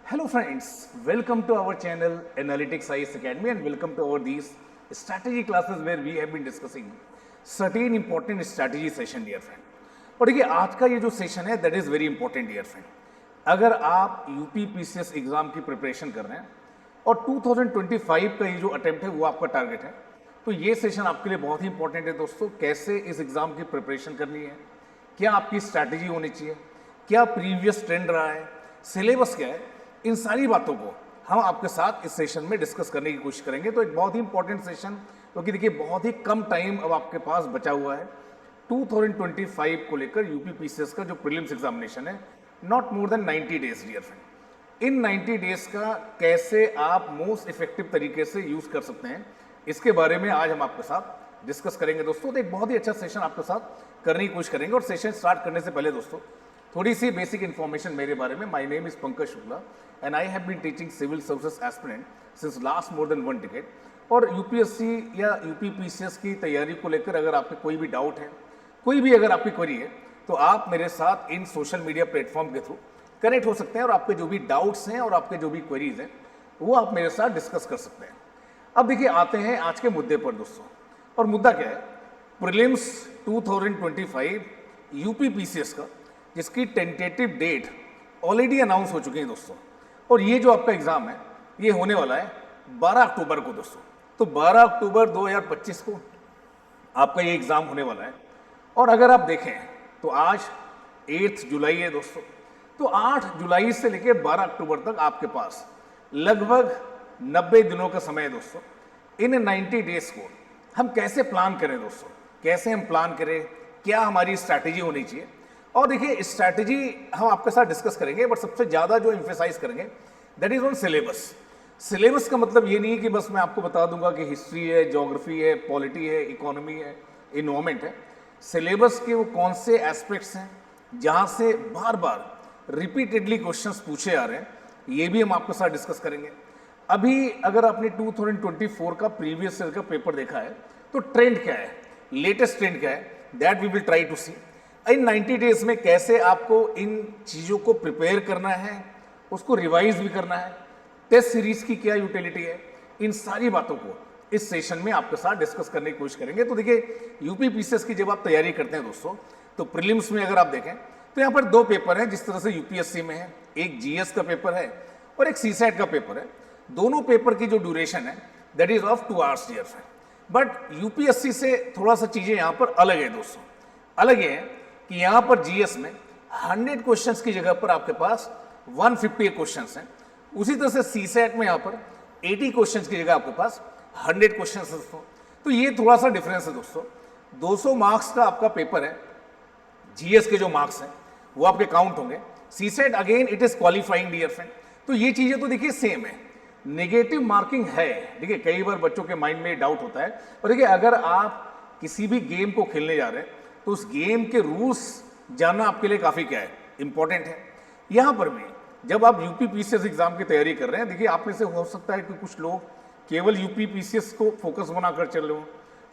Hello friends, welcome to our channel Analytics IS Academy and welcome to our these strategy classes where we have been discussing certain important strategy session dear friend. और देखिए आज का ये जो session है that is very important dear friend. अगर आप UP PCS exam की प्रिपरेशन कर रहे हैं और 2025 का ये जो अटेम्प्ट है वो आपका टारगेट है, तो ये सेशन आपके लिए बहुत ही इंपॉर्टेंट है दोस्तों। कैसे इस एग्जाम की प्रिपरेशन करनी है, क्या आपकी स्ट्रैटेजी होनी चाहिए, क्या प्रीवियस ट्रेंड रहा है, सिलेबस क्या है, इन सारी बातों को हम आपके साथ इस सेशन में डिस्कस करने की कोशिश करेंगे। तो एक बहुत ही इंपॉर्टेंट सेशन, क्योंकि देखिए बहुत ही कम टाइम अब आपके पास बचा हुआ है 2025 को लेकर यूपी पीसीएस का जो प्रीलिम्स एग्जामिनेशन है, not more than 90 days dear friend. इन 90 डेज का कैसे आप मोस्ट इफेक्टिव तरीके से यूज कर सकते हैं, इसके बारे में आज हम आपके साथ डिस्कस करेंगे दोस्तों। तो एक बहुत ही अच्छा सेशन आपके साथ करने की कोशिश करेंगे। और सेशन स्टार्ट करने से पहले दोस्तों थोड़ी सी बेसिक इन्फॉर्मेशन मेरे बारे में। My name is Pankaj Shukla and I have been teaching civil services aspirant since last more than 1 decade. और यूपीएससी या यूपी पीसीएस की तैयारी को लेकर अगर आपके कोई भी डाउट है, कोई भी अगर आपकी क्वेरी है, तो आप मेरे साथ इन सोशल मीडिया प्लेटफॉर्म के थ्रू कनेक्ट हो सकते हैं और आपके जो भी डाउट्स हैं और आपके जो भी क्वेरीज हैं वो आप मेरे साथ डिस्कस कर सकते हैं। अब देखिए आते हैं आज के मुद्दे पर दोस्तों। और मुद्दा क्या है, प्रीलिम्स 2025 यूपी पीसीएस का, जिसकी टेंटेटिव डेट ऑलरेडी अनाउंस हो चुकी है दोस्तों। और ये जो आपका एग्जाम है ये होने वाला है 12 अक्टूबर को दोस्तों। तो 12 अक्टूबर 2025 को आपका ये एग्जाम होने वाला है। और अगर आप देखें तो आज 8 जुलाई है दोस्तों। तो 8 जुलाई से लेकर 12 अक्टूबर तक आपके पास लगभग 90 दिनों का समय है दोस्तों। इन 90 डेज को हम कैसे प्लान करें दोस्तों, कैसे हम प्लान करें, क्या हमारी स्ट्रैटेजी होनी चाहिए। और देखिए स्ट्रैटेजी हम आपके साथ डिस्कस करेंगे, बट सबसे ज़्यादा जो एम्फेसाइज करेंगे that is on syllabus. Syllabus का मतलब ये नहीं है कि बस मैं आपको बता दूंगा कि हिस्ट्री है, ज्योग्राफी है, पॉलिटी है, इकोनॉमी है, इन्वायरमेंट है। सिलेबस के वो कौन से एस्पेक्ट्स हैं जहाँ से बार बार रिपीटेडली क्वेश्चंस पूछे आ रहे हैं, ये भी हम आपके साथ डिस्कस करेंगे। अभी अगर आपने 2024 का प्रीवियस ईयर का पेपर देखा है तो ट्रेंड क्या है, लेटेस्ट ट्रेंड क्या है, that we will try to see. इन 90 डेज में कैसे आपको इन चीज़ों को प्रिपेयर करना है, उसको रिवाइज भी करना है, टेस्ट सीरीज की क्या यूटिलिटी है, इन सारी बातों को इस सेशन में आपके साथ डिस्कस करने की कोशिश करेंगे। तो देखिए यूपी पीसीएस की जब आप तैयारी करते हैं दोस्तों, तो प्रीलिम्स में अगर आप देखें तो यहाँ पर 2 पेपर हैं जिस तरह से यूपीएससी में है, एक जीएस का पेपर है और एक सीसैट का पेपर है। दोनों पेपर की जो ड्यूरेशन है that is of 2 hours dear friend. But UPSC से थोड़ा सा चीज़ें यहाँ पर अलग है दोस्तों। अलग ये है कि यहाँ पर जीएस में 100 क्वेश्चंस की जगह पर आपके पास 150 क्वेश्चंस हैं। उसी तरह से सीसैट में यहाँ पर 80 क्वेश्चंस की जगह आपके पास 100 क्वेश्चंस है दोस्तों। तो ये थोड़ा सा डिफरेंस है दोस्तों। 200 मार्क्स का आपका पेपर है, जीएस के जो मार्क्स हैं वो आपके काउंट होंगे। CSAT again it is qualifying dear friend. तो ये चीजें तो देखिए सेम है। नेगेटिव मार्किंग है, देखिए कई बार बच्चों के माइंड में डाउट होता है। और देखिए अगर आप किसी भी गेम को खेलने जा रहे हैं तो उस गेम के रूल्स जानना आपके लिए काफ़ी क्या है, इंपॉर्टेंट है। यहाँ पर भी जब आप यूपी पीसीएस एग्जाम की तैयारी कर रहे हैं, देखिए आप में से हो सकता है कि कुछ लोग केवल यूपी पीसीएस को फोकस बनाकर चल रहे हो,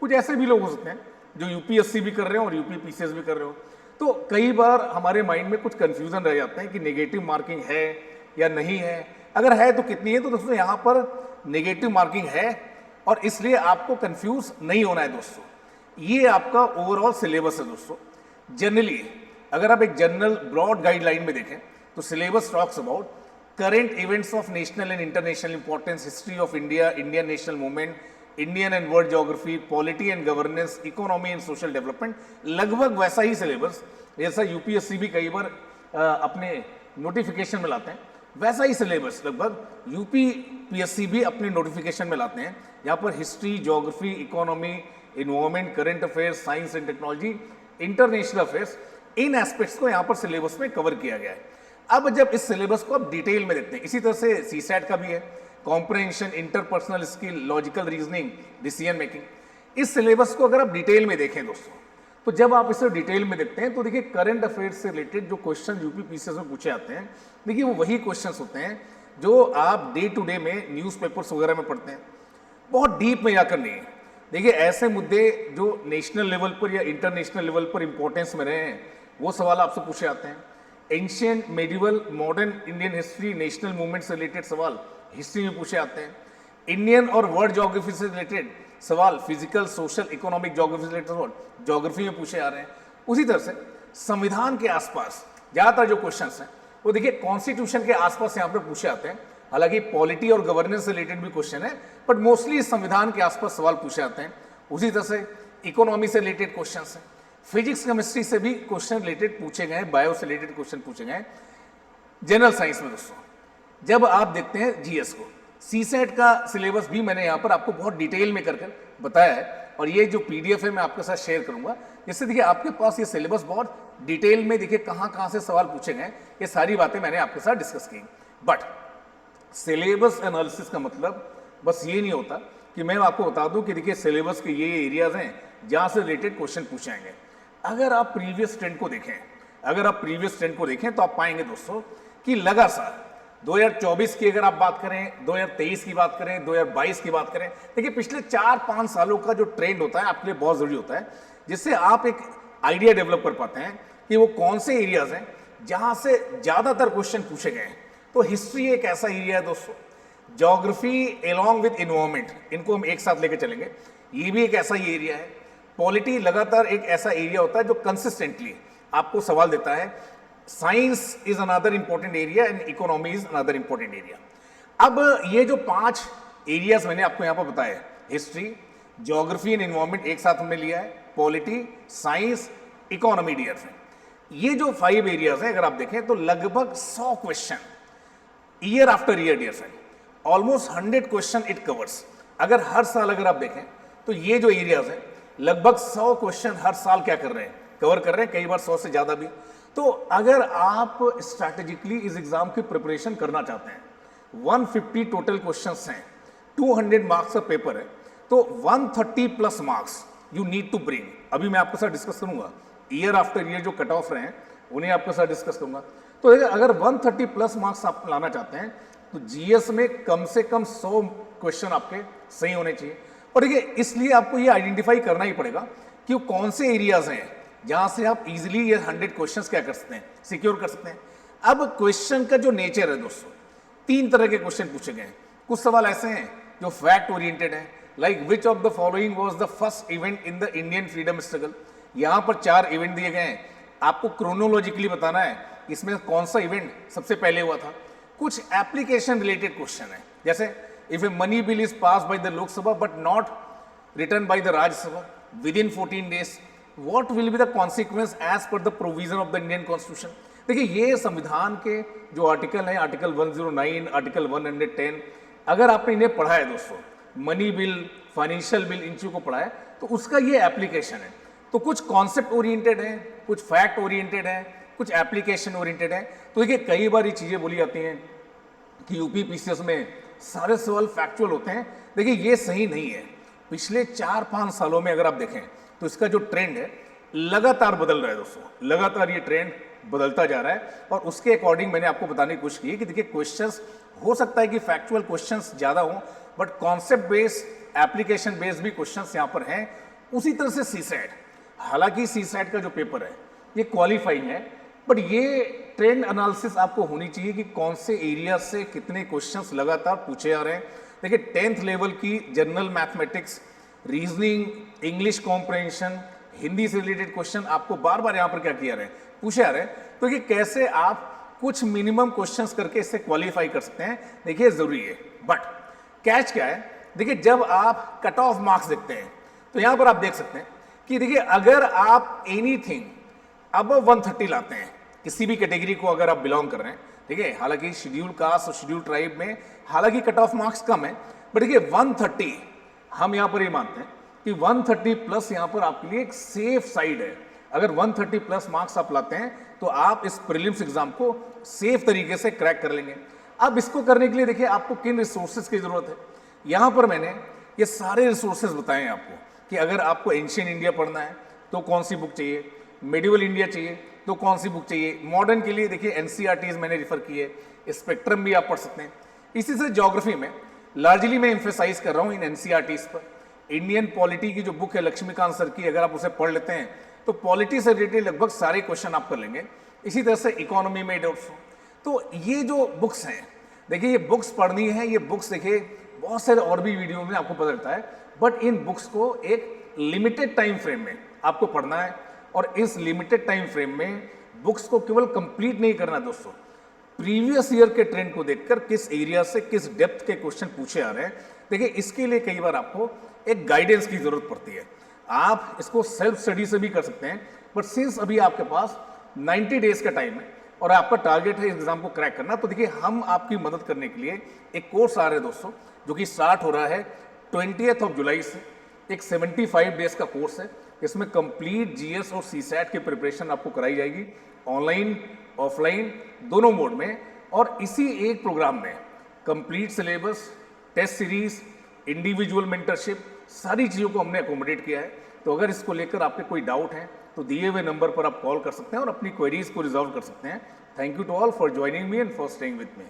कुछ ऐसे भी लोग हो सकते हैं जो यूपीएससी भी कर रहे हो और यूपी पीसीएस भी कर रहे हो। तो कई बार हमारे माइंड में कुछ कन्फ्यूजन रह जाते हैं कि नेगेटिव मार्किंग है या नहीं है, अगर है तो कितनी है। तो दोस्तों यहाँ पर नेगेटिव मार्किंग है और इसलिए आपको कंफ्यूज नहीं होना है दोस्तों। ये आपका ओवरऑल सिलेबस है दोस्तों। जनरली अगर आप एक जनरल ब्रॉड गाइडलाइन में देखें तो syllabus talks about current events of national and international importance, history of India, Indian national movement, Indian and world geography, polity and governance, economy and social development. लगभग वैसा ही syllabus जैसा UPSC भी कई बार अपने notification में लाते हैं, वैसा ही सिलेबस लगभग यूपी पीएससी भी अपने नोटिफिकेशन में लाते हैं। यहाँ पर history, geography, economy, environment, current affairs, science and technology, international affairs, in aspects को यहाँ पर सिलेबस में कवर किया गया है। अब जब इस सिलेबस को आप डिटेल में देखते हैं, इसी तरह से सीसैट का भी है, comprehension, interpersonal skill, logical reasoning, decision making. इस सिलेबस को अगर आप डिटेल में देखें दोस्तों, तो जब आप इसे डिटेल में देखते हैं तो देखिए करंट अफेयर्स से रिलेटेड जो क्वेश्चन यूपी पीसीएस में पूछे आते हैं, देखिए वो वही क्वेश्चंस होते हैं जो आप डे टू डे में न्यूज़पेपर्स वगैरह में पढ़ते हैं। बहुत डीप में जाकर नहीं है। देखिए ऐसे मुद्दे जो नेशनल लेवल पर या इंटरनेशनल लेवल पर इंपॉर्टेंस में रहे हैं वो सवाल आपसे पूछे आते हैं। Ancient, medieval, modern Indian history, national movement से रिलेटेड सवाल हिस्ट्री में पूछे आते हैं। इंडियन और वर्ल्ड ज्योग्राफी से रिलेटेड सवाल फिजिकल, सोशल, इकोनॉमिक ज्योग्राफी से रिलेटेड सवाल ज्योग्राफी में पूछे आ रहे हैं। उसी तरह से संविधान के आसपास ज्यादातर जो क्वेश्चंस हैं वो देखिए कॉन्स्टिट्यूशन के आसपास यहाँ पर पूछे आते हैं। हालांकि पॉलिटी और गवर्नेंस से रिलेटेड भी क्वेश्चन है, बट मोस्टली संविधान के आसपास सवाल पूछे आते हैं। उसी तरह से इकोनॉमी से रिलेटेड क्वेश्चंस हैं, फिजिक्स, केमिस्ट्री से भी क्वेश्चन रिलेटेड पूछे गए, बायो से रिलेटेड क्वेश्चन पूछे गए। जनरल साइंस में दोस्तों जब आप देखते हैं जीएस को, सीसेट का सिलेबस भी मैंने यहाँ पर आपको बहुत डिटेल में कर बताया है, और ये जो पीडीएफ है मैं आपके साथ शेयर करूंगा, जिससे देखिए आपके पास ये सिलेबस बहुत डिटेल में देखिए कहाँ से सवाल पूछे गए, ये सारी बातें मैंने आपके साथ डिस्कस की। बट सिलेबस एनालिसिस का मतलब बस ये नहीं होता कि मैं आपको बता दूं कि देखिए सिलेबस के ये एरियाज हैं जहाँ से रिलेटेड क्वेश्चन पूछे जाएंगे। अगर आप प्रीवियस ट्रेंड को देखें, तो आप पाएंगे दोस्तों कि लगातार 2024 की अगर आप बात करें, 2023 की बात करें, 2022 की बात करें, देखिए पिछले 4-5 सालों का जो ट्रेंड होता है आपके लिए बहुत जरूरी होता है, जिससे आप एक आइडिया डेवलप कर पाते हैं कि वो कौन से एरियाज हैं जहां से ज्यादातर क्वेश्चन पूछे गए हैं। तो हिस्ट्री एक ऐसा एरिया है दोस्तों, ज्योग्राफी एलॉन्ग विद एनवायरमेंट, इनको हम एक साथ लेकर चलेंगे, ये भी एक ऐसा ही एरिया है। पॉलिटी लगातार एक ऐसा एरिया होता है जो कंसिस्टेंटली आपको सवाल देता है। Science is another important area and economy is another important area. अब ये जो 5 एरियाज मैंने आपको यहाँ पर बताया, हिस्ट्री, ज्योग्राफी एंड एनवायरमेंट एक साथ हमने लिया है, polity, science, economy, dear friend, ये जो 5 एरियाज हैं अगर आप देखें तो लगभग 100 question year after year, dear friend, almost 100 question it covers. अगर हर साल अगर आप देखें तो ये जो एरियाज हैं लगभग 100 क्वेश्चन हर साल क्या कर रहे हैं, कवर कर रहे हैं, कई बार 100 से ज्यादा भी। तो अगर आप स्ट्रैटेजिकली इस एग्जाम की प्रिपरेशन करना चाहते हैं, 150 टोटल क्वेश्चंस हैं, 200 मार्क्स का पेपर है, तो 130 plus marks you need to bring. अभी मैं आपके साथ डिस्कस करूंगा ईयर आफ्टर ईयर जो कट ऑफ रहे हैं उन्हें आपके साथ डिस्कस करूंगा। तो अगर 130 प्लस मार्क्स आप लाना चाहते हैं तो जीएस में कम से कम 100 क्वेश्चन आपके सही होने चाहिए। और देखिए इसलिए आपको ये आइडेंटिफाई करना ही पड़ेगा कि वो कौन से एरियाज हैं जहां से आप इजीली ये 100 क्वेश्चंस क्या कर सकते हैं, सिक्योर कर सकते हैं। अब क्वेश्चन का जो नेचर है दोस्तों, 3 तरह के क्वेश्चन पूछे गए हैं। कुछ सवाल ऐसे हैं जो फैक्ट ओरिएंटेड है, like which of the following was the first event in the Indian freedom struggle. यहां पर 4 इवेंट दिए गए हैं, आपको क्रोनोलॉजिकली बताना है इसमें कौन सा इवेंट सबसे पहले हुआ था। कुछ एप्लीकेशन रिलेटेड क्वेश्चन है, जैसे if a money bill is pass by the Lok Sabha but not return by the Rajya Sabha within 14 days, what will be the consequence as per the provision of the Indian constitution. देखिए ये संविधान के जो article है, article 109, article 110, अगर आपने इन्हें पढ़ा है दोस्तों, मनी बिल, फाइनेंशियल बिल, इन चीजों को पढ़ा है, तो उसका ये एप्लीकेशन है। तो कुछ कॉन्सेप्ट ओरिएंटेड है, कुछ फैक्ट ओरिएंटेड है, कुछ एप्लीकेशन ओरिएंटेड है। तो देखिए कई बार ये चीजें बोली जाती हैं कि यूपी पीसीएस में सारे सवाल फैक्चुअल होते हैं। देखिए ये सही नहीं है। पिछले 4-5 सालों में अगर आप देखें तो इसका जो ट्रेंड है लगातार बदल रहा है दोस्तों, लगातार ये ट्रेंड बदलता जा रहा है। और उसके अकॉर्डिंग मैंने आपको बताने की कोशिश की कि देखिए क्वेश्चंस हो सकता है कि फैक्चुअल क्वेश्चंस ज्यादा हो, but concept based, application based भी क्वेश्चंस यहाँ पर हैं। उसी तरह से सीसैट, हालांकि सीसैट का जो पेपर है ये क्वालिफाइंग है, बट ये ट्रेंड एनालिसिस आपको होनी चाहिए कि कौन से एरिया से कितने क्वेश्चंस लगातार पूछे जा रहे हैं। देखिए 10th लेवल की general mathematics, reasoning, English comprehension, Hindi से रिलेटेड क्वेश्चन आपको बार बार यहाँ पर क्या किया रहे हैं, पूछे जा रहे हैं। तो ये कैसे आप कुछ मिनिमम क्वेश्चंस करके इससे क्वालिफाई कर सकते हैं, देखिए जरूरी है। बट कैच क्या है, देखिए जब आप कट ऑफ मार्क्स देखते हैं तो यहाँ पर आप देख सकते हैं कि देखिए अगर आप एनीथिंग अब 130 लाते हैं, किसी भी कैटेगरी को अगर आप बिलोंग कर रहे हैं, ठीक है, हालांकि शेड्यूल कास्ट और शेड्यूल ट्राइब में हालांकि कट ऑफ मार्क्स कम है, बट देखिए 130 हम यहाँ पर ये मानते हैं कि 130 प्लस यहाँ पर आपके लिए एक सेफ साइड है। अगर 130 प्लस मार्क्स आप लाते हैं तो आप इस प्रीलिम्स एग्जाम को सेफ तरीके से क्रैक कर लेंगे। अब इसको करने के लिए देखिए आपको किन रिसोर्सेज की जरूरत है। यहाँ पर मैंने ये सारे रिसोर्सेज बताए हैं आपको कि अगर आपको एंशियंट इंडिया पढ़ना है तो कौन सी बुक चाहिए, मेडिवल इंडिया चाहिए तो कौन सी बुक चाहिए, मॉडर्न के लिए देखिए एनसीईआरटीज मैंने रिफर किए, स्पेक्ट्रम भी आप पढ़ सकते हैं। इसी से ज्योग्राफी में लार्जली मैं एम्फेसाइज कर रहा हूँ इन एनसीईआरटीज पर। इंडियन पॉलिटी की जो बुक है लक्ष्मीकांत सर की, अगर आप उसे पढ़ लेते हैं तो पॉलिटी से रिलेटेड लगभग सारे क्वेश्चन आप कर लेंगे। इसी तरह से इकोनॉमी में दोस्तों। तो ये जो बुक्स हैं, देखिए ये बुक्स पढ़नी है, ये बुक्स देखिए बहुत सारे और भी वीडियो में आपको पता लगता है, बट इन बुक्स को एक लिमिटेड टाइम फ्रेम में आपको पढ़ना है। और इस लिमिटेड टाइम फ्रेम में बुक्स को केवल कंप्लीट नहीं करना दोस्तों, प्रीवियस ईयर के ट्रेंड को देखकर किस एरिया से किस डेप्थ के क्वेश्चन पूछे आ रहे हैं, देखिए इसके लिए कई बार आपको एक गाइडेंस की जरूरत पड़ती है। आप इसको सेल्फ स्टडी से भी कर सकते हैं, बट सिंस अभी आपके पास 90 डेज का टाइम है और आपका टारगेट है एग्जाम को क्रैक करना, तो देखिए हम आपकी मदद करने के लिए एक कोर्स आ रहा है दोस्तों, जो कि स्टार्ट हो रहा है 20 जुलाई से। एक 75 डेज का कोर्स है, इसमें कंप्लीट जीएस और सीसैट की प्रिपरेशन आपको कराई जाएगी, ऑनलाइन ऑफलाइन दोनों मोड में। और इसी एक प्रोग्राम में complete syllabus, test series, individual mentorship, सारी चीज़ों को हमने अकोमोडेट किया है। तो अगर इसको लेकर आपके कोई डाउट है तो दिए हुए नंबर पर आप कॉल कर सकते हैं और अपनी क्वेरीज को रिजॉल्व कर सकते हैं। Thank you to all for joining me and for staying with me.